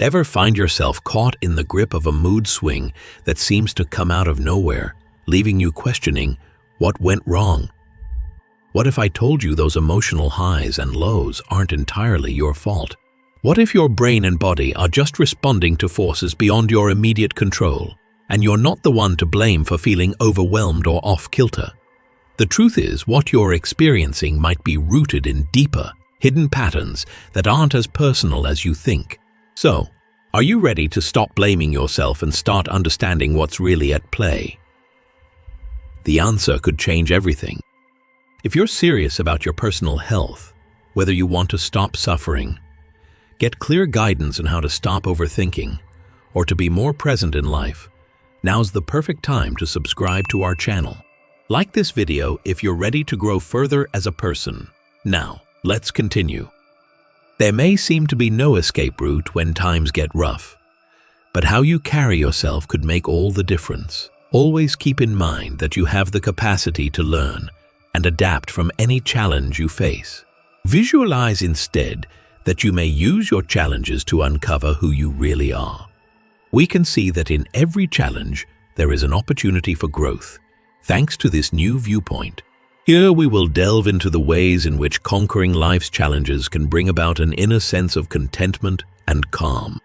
Ever find yourself caught in the grip of a mood swing that seems to come out of nowhere, leaving you questioning what went wrong? What if I told you those emotional highs and lows aren't entirely your fault? What if your brain and body are just responding to forces beyond your immediate control, and you're not the one to blame for feeling overwhelmed or off-kilter? The truth is, what you're experiencing might be rooted in deeper, hidden patterns that aren't as personal as you think. So, are you ready to stop blaming yourself and start understanding what's really at play? The answer could change everything. If you're serious about your personal health, whether you want to stop suffering, get clear guidance on how to stop overthinking, or to be more present in life, now's the perfect time to subscribe to our channel. Like this video if you're ready to grow further as a person. Now, let's continue. There may seem to be no escape route when times get rough, but how you carry yourself could make all the difference. Always keep in mind that you have the capacity to learn and adapt from any challenge you face. Visualize instead that you may use your challenges to uncover who you really are. We can see that in every challenge there is an opportunity for growth, thanks to this new viewpoint. Here we will delve into the ways in which conquering life's challenges can bring about an inner sense of contentment and calm.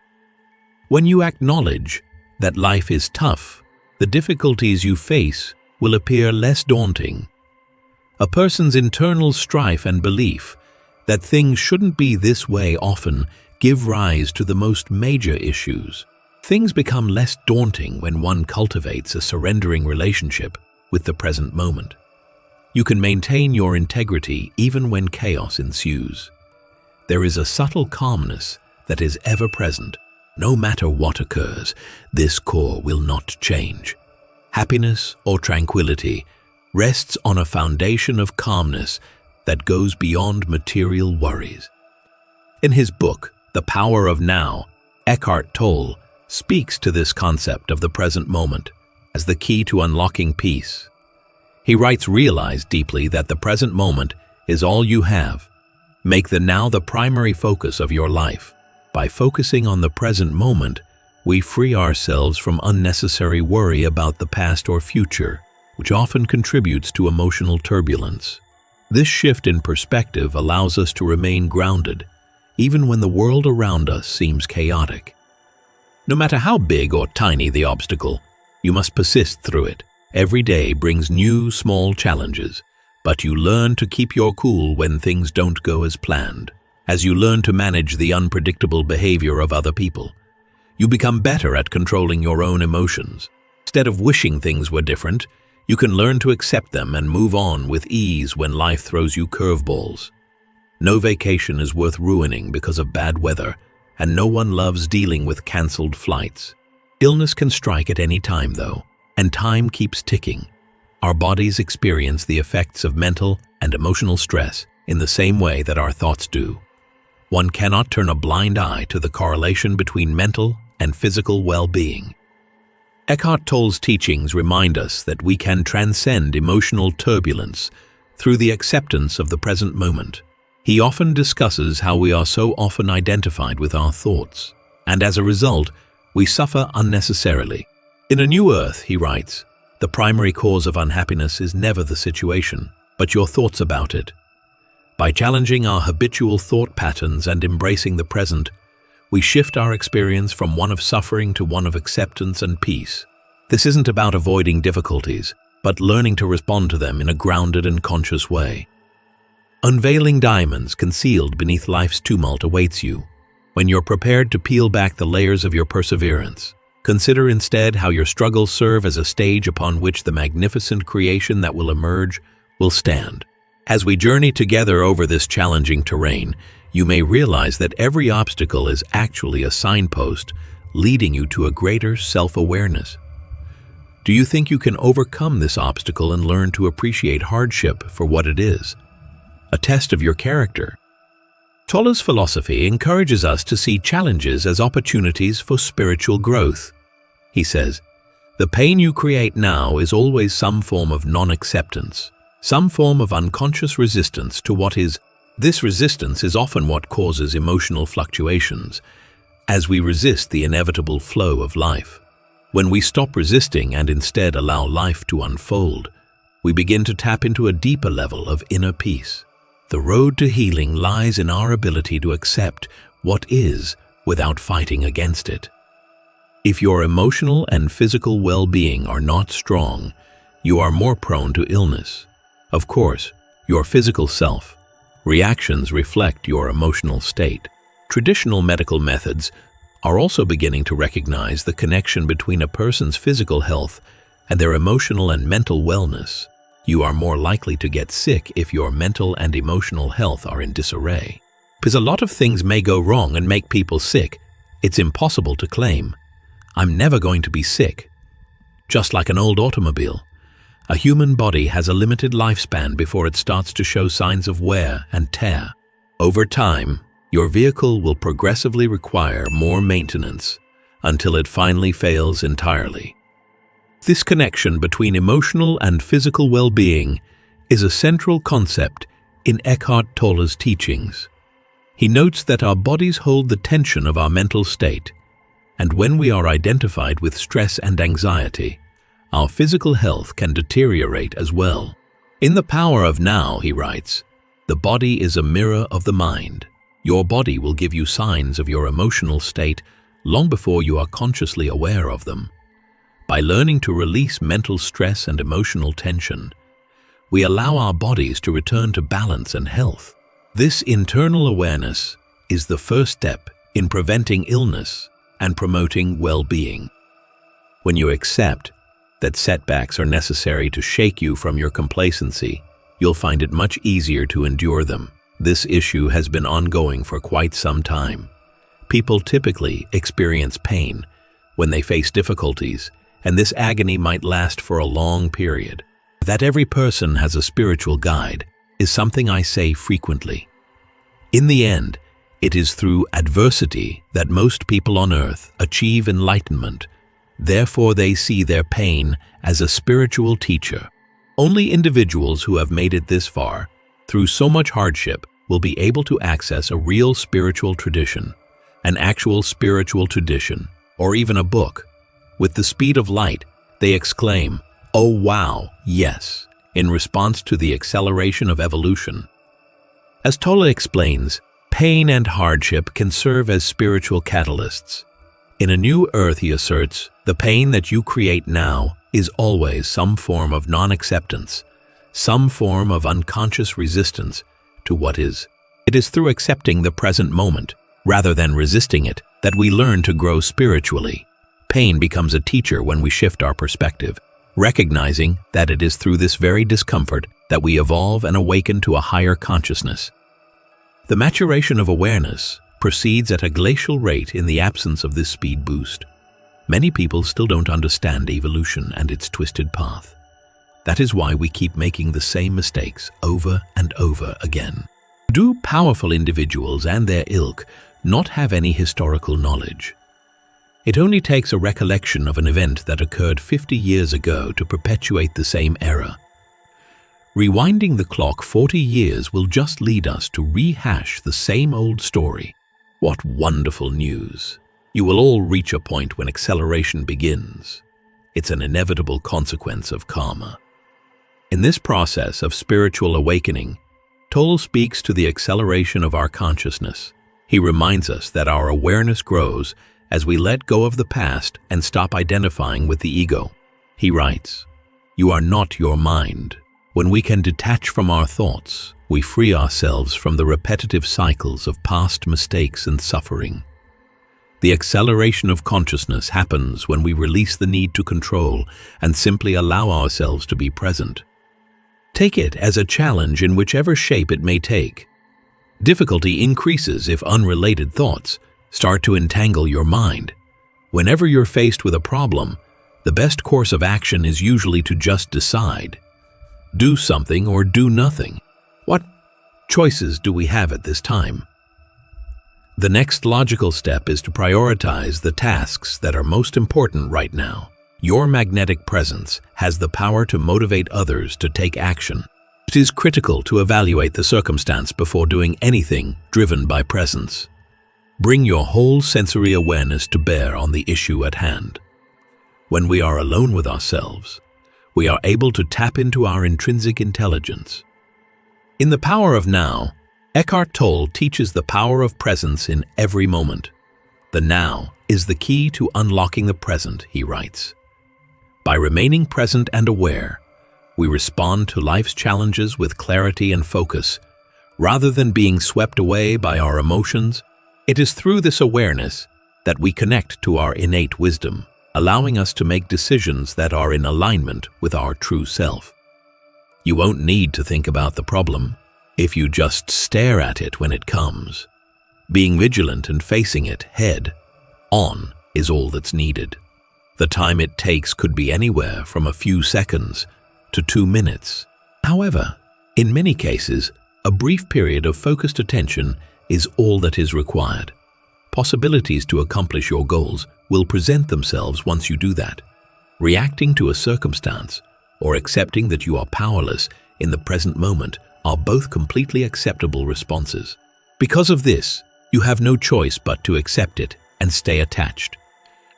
When you acknowledge that life is tough, the difficulties you face will appear less daunting. A person's internal strife and belief that things shouldn't be this way often give rise to the most major issues. Things become less daunting when one cultivates a surrendering relationship with the present moment. You can maintain your integrity even when chaos ensues. There is a subtle calmness that is ever present. No matter what occurs, this core will not change. Happiness or tranquility rests on a foundation of calmness that goes beyond material worries. In his book, The Power of Now, Eckhart Tolle speaks to this concept of the present moment as the key to unlocking peace. He writes, "Realize deeply that the present moment is all you have. Make the now the primary focus of your life. By focusing on the present moment, we free ourselves from unnecessary worry about the past or future, which often contributes to emotional turbulence. This shift in perspective allows us to remain grounded, even when the world around us seems chaotic. No matter how big or tiny the obstacle, you must persist through it. Every day brings new, small challenges, but you learn to keep your cool when things don't go as planned. As you learn to manage the unpredictable behavior of other people, you become better at controlling your own emotions. Instead of wishing things were different, you can learn to accept them and move on with ease when life throws you curveballs. No vacation is worth ruining because of bad weather, and no one loves dealing with cancelled flights. Illness can strike at any time, though, and time keeps ticking. Our bodies experience the effects of mental and emotional stress in the same way that our thoughts do. One cannot turn a blind eye to the correlation between mental and physical well-being. Eckhart Tolle's teachings remind us that we can transcend emotional turbulence through the acceptance of the present moment. He often discusses how we are so often identified with our thoughts, and as a result, we suffer unnecessarily. In A New Earth, he writes, "The primary cause of unhappiness is never the situation, but your thoughts about it. By challenging our habitual thought patterns and embracing the present, we shift our experience from one of suffering to one of acceptance and peace. This isn't about avoiding difficulties, but learning to respond to them in a grounded and conscious way." Unveiling diamonds concealed beneath life's tumult awaits you when you're prepared to peel back the layers of your perseverance. Consider instead how your struggles serve as a stage upon which the magnificent creation that will emerge will stand. As we journey together over this challenging terrain, you may realize that every obstacle is actually a signpost leading you to a greater self-awareness. Do you think you can overcome this obstacle and learn to appreciate hardship for what it is? A test of your character. Tolle's philosophy encourages us to see challenges as opportunities for spiritual growth. He says, "The pain you create now is always some form of non-acceptance, some form of unconscious resistance to what is. This resistance is often what causes emotional fluctuations, as we resist the inevitable flow of life. When we stop resisting and instead allow life to unfold, we begin to tap into a deeper level of inner peace. The road to healing lies in our ability to accept what is without fighting against it. If your emotional and physical well-being are not strong, you are more prone to illness. Of course, your physical self reactions reflect your emotional state. Traditional medical methods are also beginning to recognize the connection between a person's physical health and their emotional and mental wellness. You are more likely to get sick if your mental and emotional health are in disarray. Because a lot of things may go wrong and make people sick, it's impossible to claim, "I'm never going to be sick." Just like an old automobile, a human body has a limited lifespan before it starts to show signs of wear and tear. Over time, your vehicle will progressively require more maintenance until it finally fails entirely. This connection between emotional and physical well-being is a central concept in Eckhart Tolle's teachings. He notes that our bodies hold the tension of our mental state, and when we are identified with stress and anxiety, our physical health can deteriorate as well. In The Power of Now, he writes, "The body is a mirror of the mind. Your body will give you signs of your emotional state long before you are consciously aware of them. By learning to release mental stress and emotional tension, we allow our bodies to return to balance and health. This internal awareness is the first step in preventing illness and promoting well-being." When you accept that setbacks are necessary to shake you from your complacency, you'll find it much easier to endure them. This issue has been ongoing for quite some time. People typically experience pain when they face difficulties, and this agony might last for a long period. That every person has a spiritual guide is something I say frequently. In the end, it is through adversity that most people on earth achieve enlightenment. Therefore, they see their pain as a spiritual teacher. Only individuals who have made it this far, through so much hardship, will be able to access a real spiritual tradition, an actual spiritual tradition, or even a book. With the speed of light, they exclaim, "Oh wow, yes," in response to the acceleration of evolution. As Tolle explains, pain and hardship can serve as spiritual catalysts. In A New Earth, he asserts, the pain that you create now is always some form of non-acceptance, some form of unconscious resistance to what is. It is through accepting the present moment, rather than resisting it, that we learn to grow spiritually. Pain becomes a teacher when we shift our perspective, recognizing that it is through this very discomfort that we evolve and awaken to a higher consciousness. The maturation of awareness proceeds at a glacial rate in the absence of this speed boost. Many people still don't understand evolution and its twisted path. That is why we keep making the same mistakes over and over again. Do powerful individuals and their ilk not have any historical knowledge? It only takes a recollection of an event that occurred 50 years ago to perpetuate the same error. Rewinding the clock 40 years will just lead us to rehash the same old story. What wonderful news! You will all reach a point when acceleration begins. It's an inevitable consequence of karma. In this process of spiritual awakening, Tolle speaks to the acceleration of our consciousness. He reminds us that our awareness grows as we let go of the past and stop identifying with the ego. He writes, "You are not your mind. When we can detach from our thoughts, we free ourselves from the repetitive cycles of past mistakes and suffering. The acceleration of consciousness happens when we release the need to control and simply allow ourselves to be present. Take it as a challenge in whichever shape it may take. Difficulty increases if unrelated thoughts start to entangle your mind. Whenever you're faced with a problem, the best course of action is usually to just decide. Do something or do nothing. What choices do we have at this time? The next logical step is to prioritize the tasks that are most important right now. Your magnetic presence has the power to motivate others to take action. It is critical to evaluate the circumstance before doing anything driven by presence. Bring your whole sensory awareness to bear on the issue at hand. When we are alone with ourselves, we are able to tap into our intrinsic intelligence. In The Power of Now, Eckhart Tolle teaches the power of presence in every moment. The now is the key to unlocking the present, he writes. By remaining present and aware, we respond to life's challenges with clarity and focus, rather than being swept away by our emotions. It is through this awareness that we connect to our innate wisdom, allowing us to make decisions that are in alignment with our true self. You won't need to think about the problem if you just stare at it when it comes. Being vigilant and facing it head on is all that's needed. The time it takes could be anywhere from a few seconds to 2 minutes. However, in many cases, a brief period of focused attention is all that is required. Possibilities to accomplish your goals will present themselves once you do that. Reacting to a circumstance or accepting that you are powerless in the present moment are both completely acceptable responses. Because of this, you have no choice but to accept it and stay attached.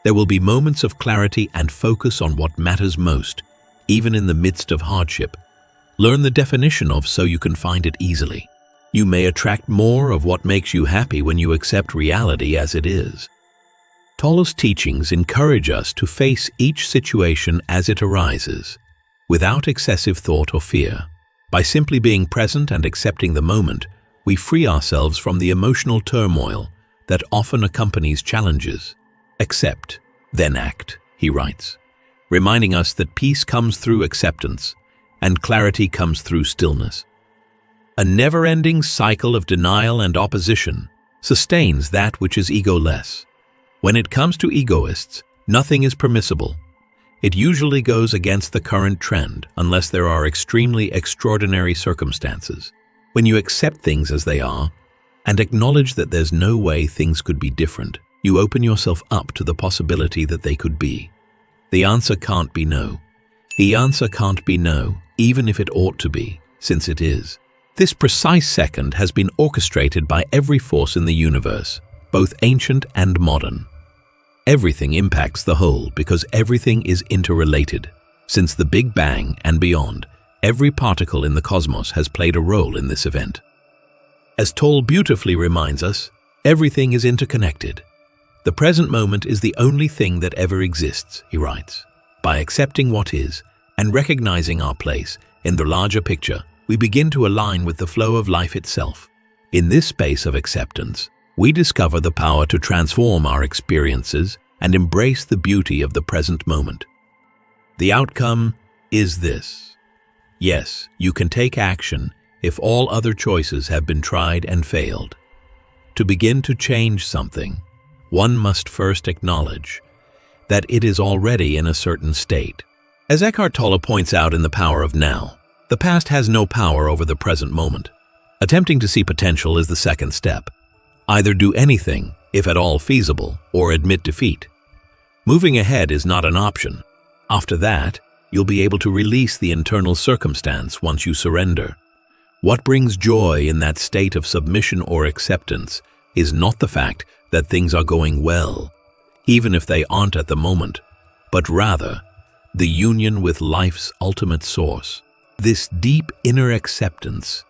There will be moments of clarity and focus on what matters most, even in the midst of hardship. Learn the definition of so you can find it easily. You may attract more of what makes you happy when you accept reality as it is. Tolle's teachings encourage us to face each situation as it arises, without excessive thought or fear. By simply being present and accepting the moment, we free ourselves from the emotional turmoil that often accompanies challenges. Accept, then act, he writes, reminding us that peace comes through acceptance and clarity comes through stillness. A never-ending cycle of denial and opposition sustains that which is egoless. When it comes to egoists, nothing is permissible. It usually goes against the current trend unless there are extremely extraordinary circumstances. When you accept things as they are and acknowledge that there's no way things could be different, you open yourself up to the possibility that they could be. The answer can't be no. The answer can't be no, even if it ought to be, since it is. This precise second has been orchestrated by every force in the universe, both ancient and modern. Everything impacts the whole because everything is interrelated. Since the Big Bang and beyond, every particle in the cosmos has played a role in this event. As Tolle beautifully reminds us, everything is interconnected. The present moment is the only thing that ever exists, he writes. By accepting what is and recognizing our place in the larger picture, we begin to align with the flow of life itself. In this space of acceptance, we discover the power to transform our experiences and embrace the beauty of the present moment. The outcome is this. Yes, you can take action if all other choices have been tried and failed. To begin to change something, one must first acknowledge that it is already in a certain state. As Eckhart Tolle points out in The Power of Now, the past has no power over the present moment. Attempting to see potential is the second step. Either do anything, if at all feasible, or admit defeat. Moving ahead is not an option. After that, you'll be able to release the internal circumstance once you surrender. What brings joy in that state of submission or acceptance is not the fact that things are going well, even if they aren't at the moment, but rather the union with life's ultimate source. This deep inner acceptance,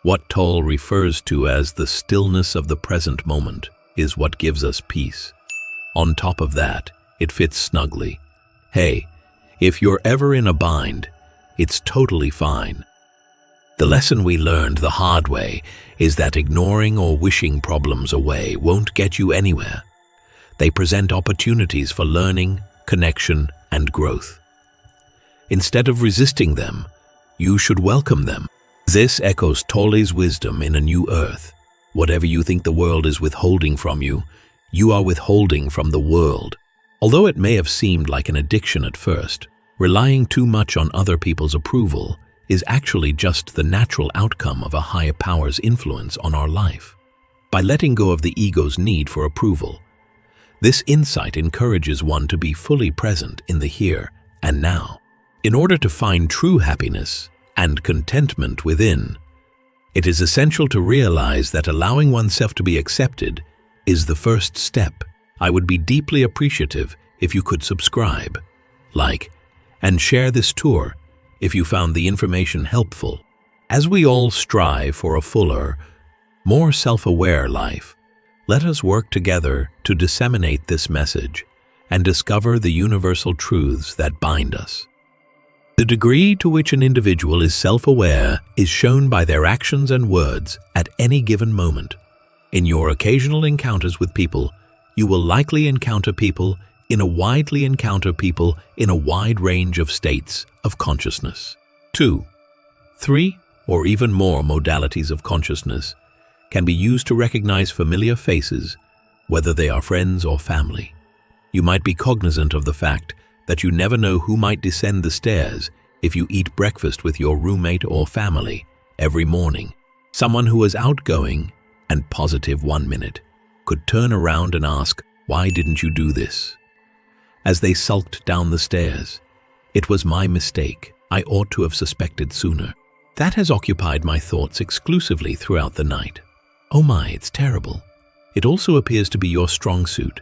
what Tolle refers to as the stillness of the present moment, is what gives us peace. On top of that, it fits snugly. Hey, if you're ever in a bind, it's totally fine. The lesson we learned the hard way is that ignoring or wishing problems away won't get you anywhere. They present opportunities for learning, connection, and growth. Instead of resisting them, you should welcome them. This echoes Tolle's wisdom in A New Earth. Whatever you think the world is withholding from you, you are withholding from the world. Although it may have seemed like an addiction at first, relying too much on other people's approval is actually just the natural outcome of a higher power's influence on our life. By letting go of the ego's need for approval, this insight encourages one to be fully present in the here and now. In order to find true happiness and contentment within, it is essential to realize that allowing oneself to be accepted is the first step. I would be deeply appreciative if you could subscribe, like, and share this tour if you found the information helpful. As we all strive for a fuller, more self-aware life, let us work together to disseminate this message and discover the universal truths that bind us. The degree to which an individual is self-aware is shown by their actions and words at any given moment. In your occasional encounters with people, you will likely encounter people in a wide range of states of consciousness. 2, 3, or even more modalities of consciousness can be used to recognize familiar faces, whether they are friends or family. You might be cognizant of the fact that you never know who might descend the stairs if you eat breakfast with your roommate or family every morning. Someone who is outgoing and positive 1 minute could turn around and ask, "Why didn't you do this?" As they sulked down the stairs. "It was my mistake. I ought to have suspected sooner." That has occupied my thoughts exclusively throughout the night. Oh my, it's terrible. It also appears to be your strong suit.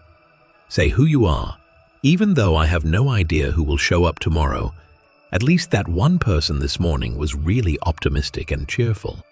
Say who you are. Even though I have no idea who will show up tomorrow, at least that one person this morning was really optimistic and cheerful.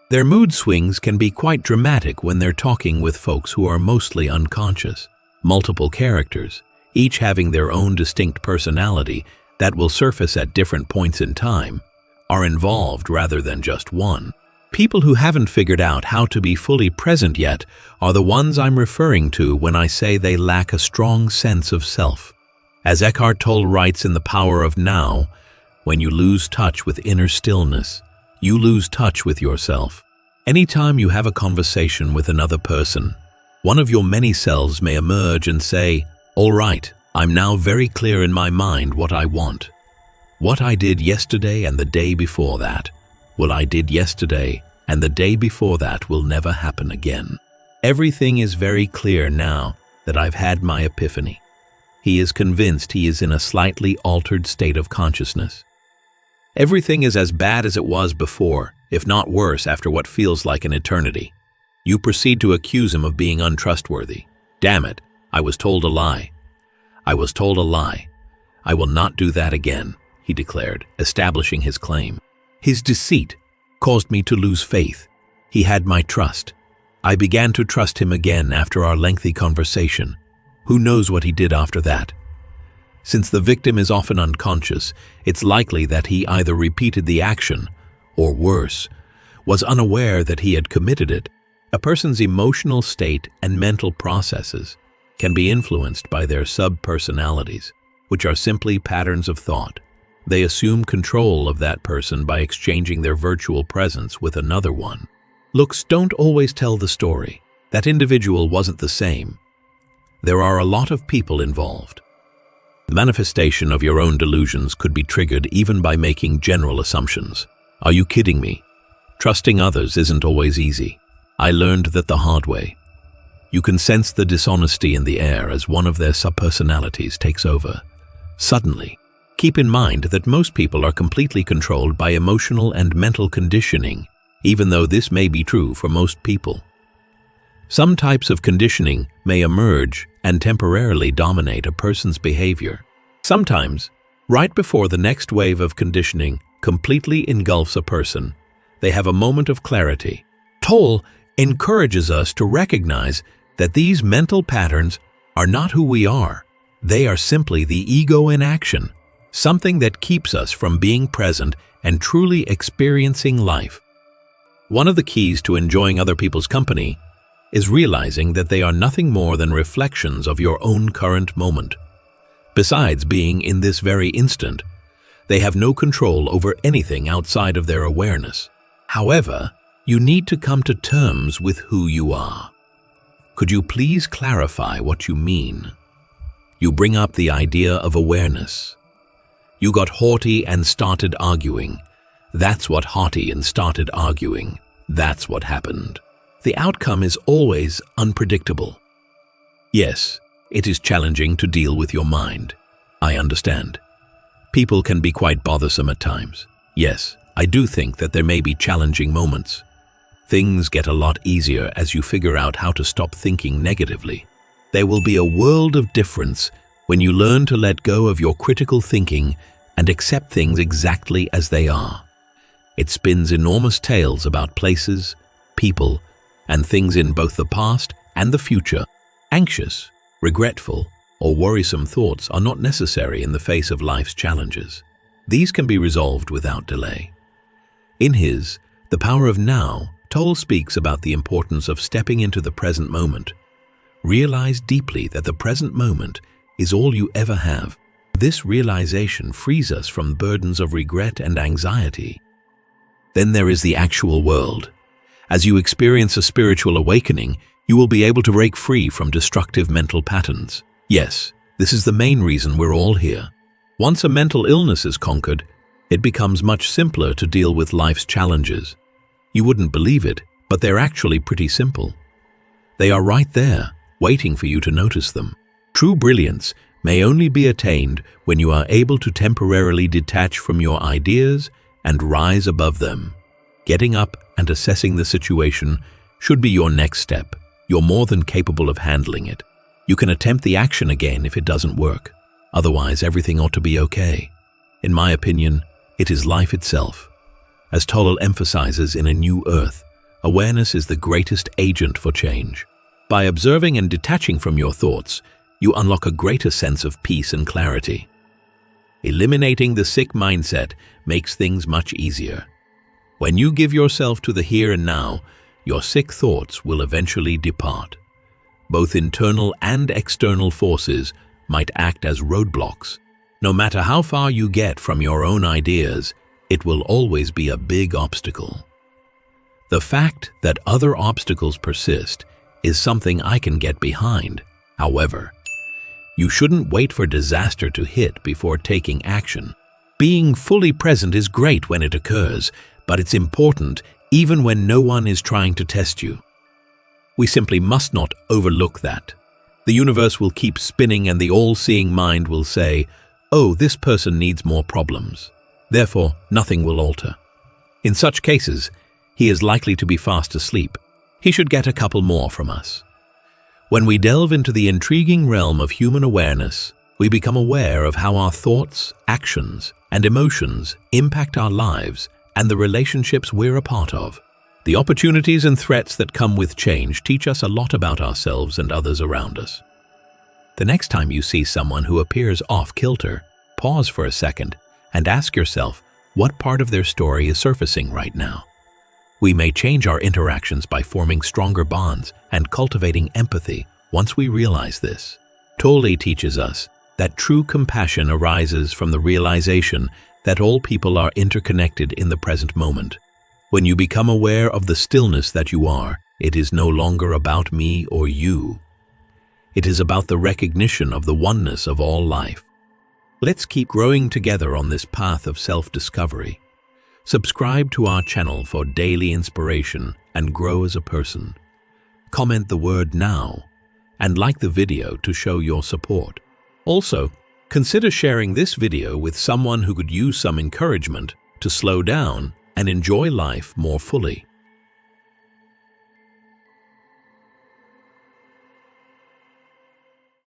Their mood swings can be quite dramatic when they're talking with folks who are mostly unconscious. Multiple characters, each having their own distinct personality that will surface at different points in time, are involved rather than just one. People who haven't figured out how to be fully present yet are the ones I'm referring to when I say they lack a strong sense of self. As Eckhart Tolle writes in The Power of Now, when you lose touch with inner stillness, you lose touch with yourself. Anytime you have a conversation with another person, one of your many selves may emerge and say, "All right, I'm now very clear in my mind what I want. What I did yesterday and the day before that. What I did yesterday and the day before that will never happen again. Everything is very clear now that I've had my epiphany." He is convinced he is in a slightly altered state of consciousness. Everything is as bad as it was before, if not worse after what feels like an eternity. You proceed to accuse him of being untrustworthy. "Damn it, I was told a lie. I was told a lie. I will not do that again," he declared, establishing his claim. "His deceit caused me to lose faith. He had my trust. I began to trust him again after our lengthy conversation. Who knows what he did after that? Since the victim is often unconscious, it's likely that he either repeated the action, or worse, was unaware that he had committed it. A person's emotional state and mental processes can be influenced by their sub-personalities, which are simply patterns of thought. They assume control of that person by exchanging their virtual presence with another one. Looks don't always tell the story. That individual wasn't the same. There are a lot of people involved. The manifestation of your own delusions could be triggered even by making general assumptions. Are you kidding me? Trusting others isn't always easy. I learned that the hard way. You can sense the dishonesty in the air as one of their subpersonalities takes over. Suddenly, keep in mind that most people are completely controlled by emotional and mental conditioning, even though this may be true for most people. Some types of conditioning may emerge and temporarily dominate a person's behavior. Sometimes, right before the next wave of conditioning completely engulfs a person, they have a moment of clarity. Tolle encourages us to recognize that these mental patterns are not who we are. They are simply the ego in action, something that keeps us from being present and truly experiencing life. One of the keys to enjoying other people's company is realizing that they are nothing more than reflections of your own current moment. Besides being in this very instant, they have no control over anything outside of their awareness. However, you need to come to terms with who you are. Could you please clarify what you mean? You bring up the idea of awareness. You got haughty and started arguing. That's what haughty and started arguing. That's what happened. The outcome is always unpredictable. Yes, it is challenging to deal with your mind. I understand. People can be quite bothersome at times. Yes, I do think that there may be challenging moments. Things get a lot easier as you figure out how to stop thinking negatively. There will be a world of difference when you learn to let go of your critical thinking and accept things exactly as they are. It spins enormous tales about places, people, and things in both the past and the future. Anxious, regretful, or worrisome thoughts are not necessary in the face of life's challenges. These can be resolved without delay. In his The Power of Now, Tolle speaks about the importance of stepping into the present moment. Realize deeply that the present moment is all you ever have. This realization frees us from burdens of regret and anxiety. Then there is the actual world. As you experience a spiritual awakening, you will be able to break free from destructive mental patterns. Yes, this is the main reason we're all here. Once a mental illness is conquered, it becomes much simpler to deal with life's challenges. You wouldn't believe it, but they're actually pretty simple. They are right there, waiting for you to notice them. True brilliance may only be attained when you are able to temporarily detach from your ideas and rise above them. Getting up and assessing the situation should be your next step. You're more than capable of handling it. You can attempt the action again if it doesn't work. Otherwise, everything ought to be okay. In my opinion, it is life itself. As Tolle emphasizes in A New Earth, awareness is the greatest agent for change. By observing and detaching from your thoughts, you unlock a greater sense of peace and clarity. Eliminating the sick mindset makes things much easier. When you give yourself to the here and now, your sick thoughts will eventually depart. Both internal and external forces might act as roadblocks. No matter how far you get from your own ideas, it will always be a big obstacle. The fact that other obstacles persist is something I can get behind. However, you shouldn't wait for disaster to hit before taking action. Being fully present is great when it occurs, but it's important even when no one is trying to test you. We simply must not overlook that. The universe will keep spinning and the all-seeing mind will say, "Oh, this person needs more problems. Therefore, nothing will alter." In such cases, he is likely to be fast asleep. He should get a couple more from us. When we delve into the intriguing realm of human awareness, we become aware of how our thoughts, actions, and emotions impact our lives and the relationships we're a part of. The opportunities and threats that come with change teach us a lot about ourselves and others around us. The next time you see someone who appears off-kilter, pause for a second and ask yourself what part of their story is surfacing right now. We may change our interactions by forming stronger bonds and cultivating empathy once we realize this. Tolle teaches us that true compassion arises from the realization that all people are interconnected in the present moment. When you become aware of the stillness that you are, it is no longer about me or you. It is about the recognition of the oneness of all life. Let's keep growing together on this path of self-discovery. Subscribe to our channel for daily inspiration and grow as a person. Comment the word "now" and like the video to show your support. Also, consider sharing this video with someone who could use some encouragement to slow down and enjoy life more fully.